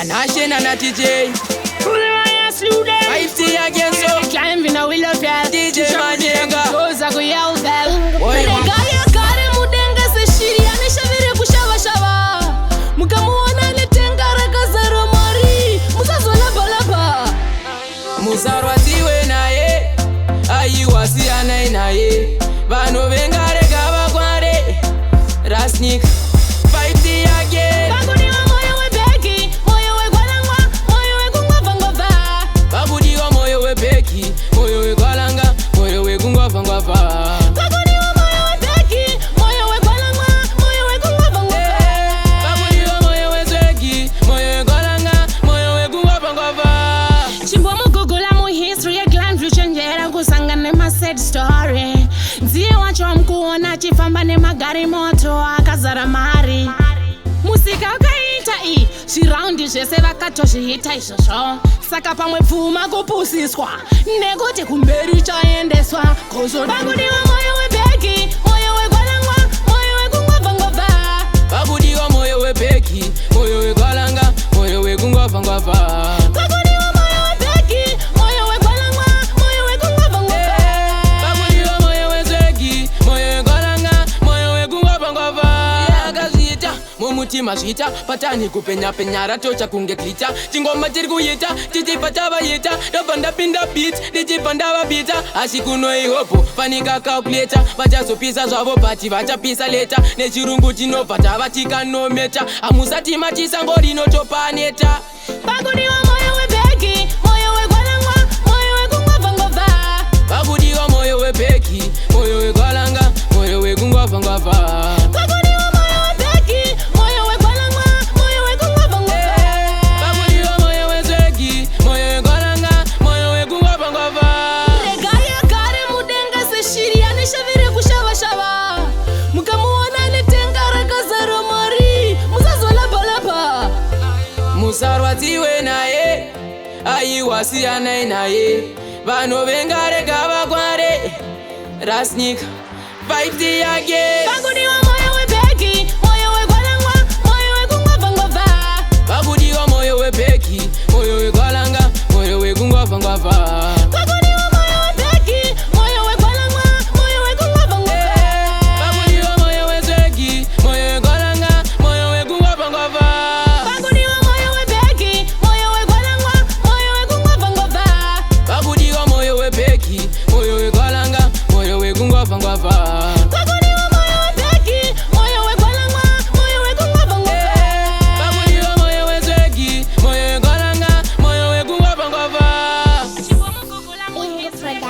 Anashe na TJ. 50 again so. Climbing a wheel of ya. DJ Manyenga. Goza go yell bell. Oi, Gaya kare mudenga se shiri anishavire kushawa shawa. Mukamuona letengara kazaro mari. Muzazo laba. Musarwatiwe naye. Ayiwasi anai naye. Vano vengare gava kware. Rasnik 50 again. Bakudiwa moyo we beki. Moyo we gwalangwa. Moyo we kungwava ngwava. Bakudiwa moyo we beki. Moyo we gwalanga. Moyo we kungwava ngwava. Bakudiwa moyo we beki. Moyo we gwalangwa. Moyo we kungwava ngwava. Bakudiwa moyo we zweki. Moyo we gwalanga. Moyo we kungwava ngwava. Chimbo mugugula mu history ya Glanview chenjera kusangana ma sad story. Nziye wacho mkuona chifamba ne magari moto akazara mari. Musika ukaita chiraundi zvese vakatozviita izvozvo. Saka pamwe pfuma kupusiswa nekuti kumberi chaendeswa bakudiwa moyo webeki, moyo wegwalangwa, moyo wekungwabva ngwabva. Bakudiwa moyo we beki. Moyo we gwalanga. Moyo we kungwava ngwava. Bakudiwa moyo webeki, moyo wegwalangwa, moyo wekungwabva ngwabva. Bakudiwa moyo we zweki. Moyo we gwalanga. Moyo we kungwava ngwava. Akazviita mumutima zvita patani kupenya penya ratocha kunge glita. Chingoma chiri kuita tichibva vaita. Ndobva ndapinda beat ndichibva ndavabita. Asi kuno ihopo fanika calculator. Vachazopisa zvavo but vachapisa leta. Nechirungu chinobva tava tikanometa. Hamusati machisangori notopaneta. Bakudiwa moyo webeki, moyo wegwalangwa, moyo wekungwabva ngwabva. Bakudiwa moyo we beki. Moyo we gwalanga. Moyo we kungwava ngwava. Bakudiwa moyo webeki, moyo wegwalangwa, moyo wekungwabva ngwabva. Bakudiwa moyo we zweki. Moyo we gwalanga. Moyo we kungwava ngwava. Regaya kare mudenga se shiri anishavire kushava. Mukamuona netenga rakazaro mari. Muzazo laba. Musarwatiwe naye. Ayiwasi anai naye. Vano vengare gava kware. Rasnik 50 again. Bakudiwa moyo webeki, moyo wegwalangwa, moyo wekungwabva ngwabva. Bakudiwa moyo we beki. Moyo we gwalanga. Moyo we kungwava ngwava. Bakudiwa moyo webeki, moyo wegwalangwa, moyo wekungwabva ngwabva. Bakudiwa moyo we zweki. Moyo we gwalanga. Moyo we kungwava ngwava. Bakudiwa moyo webeki, moyo wegwalangwa, moyo wekungwabva ngwabva. Bakudiwa moyo we beki. Moyo we gwalanga. Moyo we kungwava ngwava. Bakudiwa moyo webeki, moyo wegwalangwa, moyo wekungwabva ngwabva. Bakudiwa moyo we zweki. Moyo we gwalanga. Moyo we kungwava ngwava. Chimbo mugugula mu history.